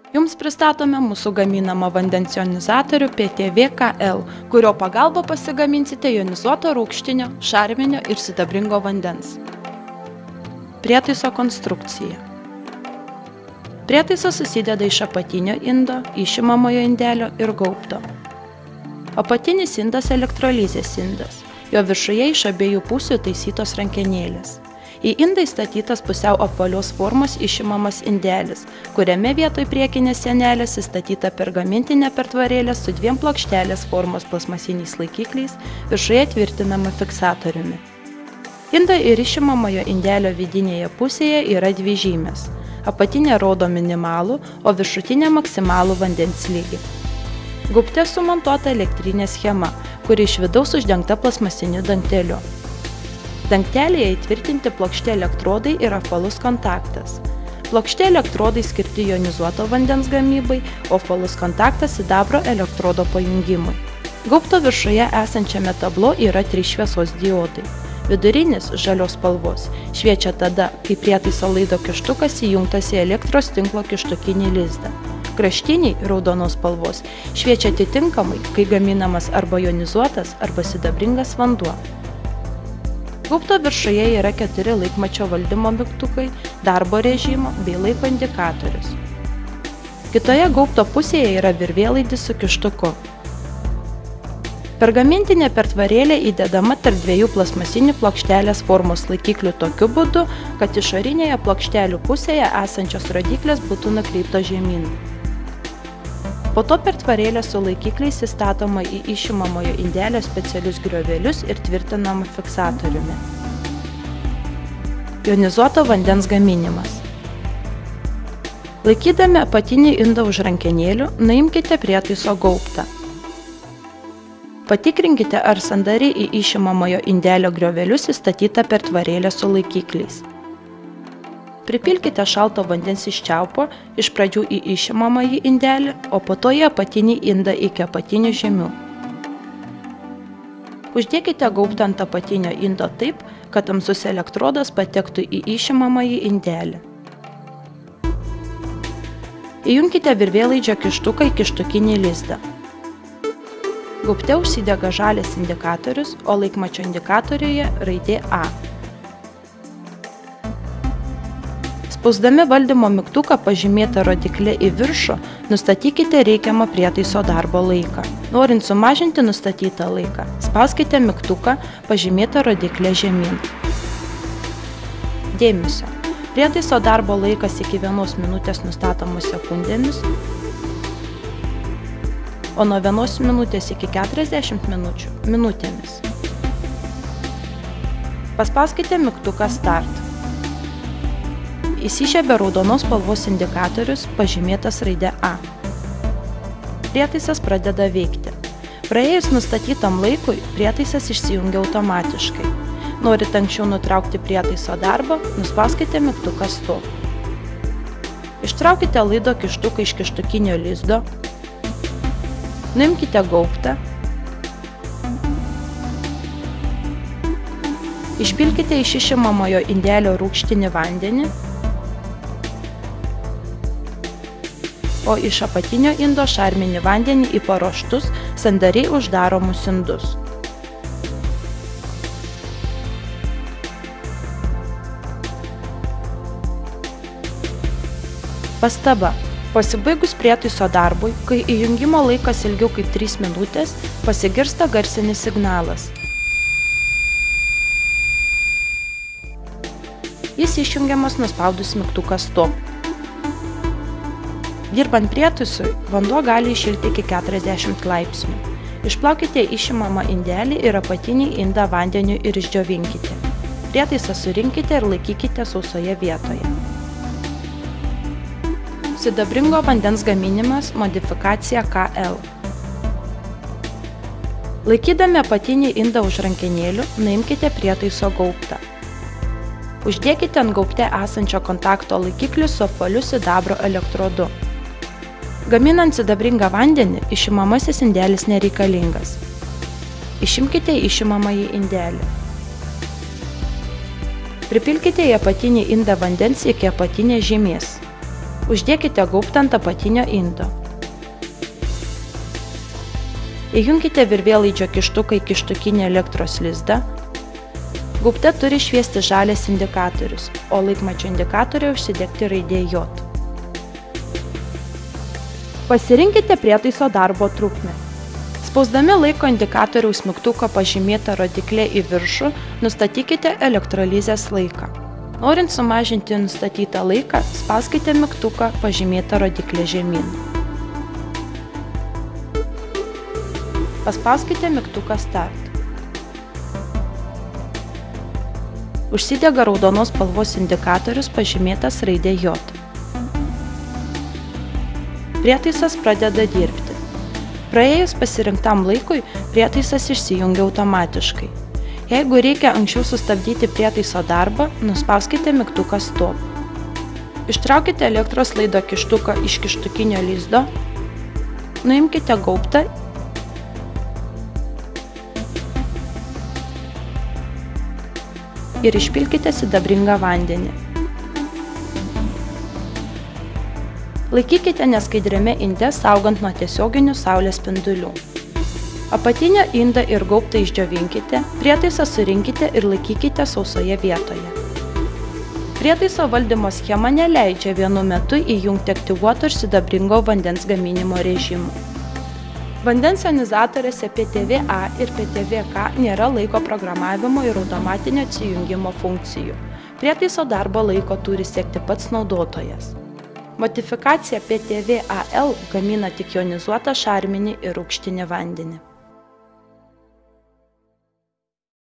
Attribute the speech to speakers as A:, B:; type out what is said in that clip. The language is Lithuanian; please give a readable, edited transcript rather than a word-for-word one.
A: Jums pristatome mūsų gaminamą vandens jonizatorių PTV-KL, kurio pagalba pasigaminsite jonizuoto rūgštinio, šarminio ir sidabringo vandens. Prietaiso konstrukcija. Prietaisas susideda iš apatinio indo, išimamojo indelio ir gaubto. Apatinis indas elektrolizės indas, jo viršuje iš abiejų pusių taisytos rankenėlės. Į indą įstatytas pusiau apvalios formos išimamas indelis, kuriame vietoj priekinės sienelės įstatyta pergamentinė pertvarėlė su dviem plokštelės formos plastmasiniais laikikliais, viršuje tvirtinama fiksatoriumi. Indo ir išimamojo indelio vidinėje pusėje yra dvi žymės. Apatinė rodo minimalų, o viršutinė maksimalų vandens lygį. Gaubte sumontuota elektrinė schema, kuri iš vidaus uždengta plastmasiniu dangteliu. Dangtelėje įtvirtinti plokšti elektrodai ir apvalus kontaktas. Plokšti elektrodai skirti jonizuoto vandens gamybai, o apvalus kontaktas sidabro elektrodo pajungimui. Gaubto viršuje esančiame tablo yra 3 šviesos diodai. Vidurinis žalios spalvos šviečia tada, kai prietaiso laido kištukas įjungtas į elektros tinklo kištukinį lizdą. Kraštiniai raudonos spalvos šviečia atitinkamai, kai gaminamas arba jonizuotas arba sidabringas vanduo. Gaubto viršuje yra 4 laikmačio valdymo mygtukai, darbo režimo bei laiko indikatorius. Kitoje gaubto pusėje yra virvėlaidis su kištuku. Pergamentinė pertvarėlė įdedama tarp dviejų plastmasinių plokštelės formos laikiklių tokiu būdu, kad išorinėje plokštelių pusėje esančios rodyklės būtų nukreiptos žemyn. Po to pertvarėlė su laikikliais įstatoma į išimamojo indelio specialius griovelius ir tvirtinama fiksatoriumi. Jonizuoto vandens gaminimas. Laikydami apatinį indą už rankenėlių, nuimkite prietaiso gaubtą. Patikrinkite, ar sandariai į išimamojo indelio griovelius įstatyta pertvarėlė su laikikliais. Pripilkite šalto vandens iš čiaupo, iš pradžių į išimamąjį indelį, o po to į apatinį indą iki apatinių žemių. Uždėkite gaubtą ant apatinio indo taip, kad tamsus elektrodas patektų į išimamąjį indelį. Įjunkite virvėlaidžio kištuką į kištukinį lizdą. Gaubte užsidega žalias indikatorius, o laikmačio indikatoriuje raidė A. Spausdami valdymo mygtuką pažymėtą rodiklę į viršų, nustatykite reikiamą prietaiso darbo laiką. Norint sumažinti nustatytą laiką, spauskite mygtuką pažymėtą rodiklę žemyn. Dėmesio! Prietaiso darbo laikas iki 1 minutės nustatomos sekundėmis, o nuo 1 minutės iki 40 minučių minutėmis. Paspauskite mygtuką Start. Įsižiebia raudonos spalvos indikatorius pažymėtas raide A. Prietaisas pradeda veikti. Praėjus nustatytam laikui, prietaisas išsijungia automatiškai. Norint anksčiau nutraukti prietaiso darbą, nuspauskite mygtuką Stop. Ištraukite laido kištuką iš kištukinio lizdo, nuimkite gaubtą, išpilkite iš išimamojo indelio rūgštinį vandenį, o iš apatinio indo šarminį vandenį į paruoštus, sandariai uždaromus indus. Pastaba. Pasibaigus prietaiso darbui, kai įjungimo laikas ilgiau kaip 3 minutės, pasigirsta garsinis signalas. Jis išjungiamas nuspaudus mygtuką Stop. Dirbant prietaisui, vanduo gali įšilti iki 40 laipsnių. Išplaukite išimamą indelį ir apatinį indą vandeniu ir išdžiovinkite. Prietaisą surinkite ir laikykite sausoje vietoje. Sidabringo vandens gaminimas modifikacija KL. Laikydami apatinį indą už rankenėlių, nuimkite prietaiso gaubtą. Uždėkite ant gaubte esančio kontakto laikiklį su apvaliu sidabro elektrodu. Gaminant sidabringą vandenį, išimamasis indelis nereikalingas. Išimkite išimamąjį indelį. Pripilkite į apatinį indą vandens iki apatinės žymės. Uždėkite gaubtą ant apatinio indo. Įjunkite virvėlaidžio kištuką į kištukinį elektros lizdą. Gaubte turi šviesti žalias indikatorius, o laikmačio indikatoriuje užsidegti raidė J. Pasirinkite prietaiso darbo trukmę. Spausdami laiko indikatoriaus mygtuko pažymėtą rodiklę į viršų, nustatykite elektrolizės laiką. Norint sumažinti nustatytą laiką, spauskite mygtuką pažymėtą rodiklę žemyn. Paspauskite mygtuką Start. Užsidega raudonos spalvos indikatorius pažymėtas raidė J. Prietaisas pradeda dirbti. Praėjus pasirinktam laikui, prietaisas išsijungia automatiškai. Jeigu reikia anksčiau sustabdyti prietaiso darbą, nuspauskite mygtuką Stop. Ištraukite elektros laido kištuką iš kištukinio lizdo, nuimkite gaubtą ir išpilkite sidabringą vandenį. Laikykite neskaidriame inde, saugant nuo tiesioginių saulės spindulių. Apatinio indą ir gaubtą išdžiovinkite, prietaisą surinkite ir laikykite sausoje vietoje. Prietaiso valdymo schema neleidžia vienu metu įjungti aktyvuoto ir sidabringo vandens gaminimo režimų. Vandens jonizatoriuose PTV-A ir PTV-K nėra laiko programavimo ir automatinio atsijungimo funkcijų. Prietaiso darbo laiko turi sekti pats naudotojas. Modifikacija PTV-AL gamina tik jonizuotą šarminį ir rūgštinį vandenį.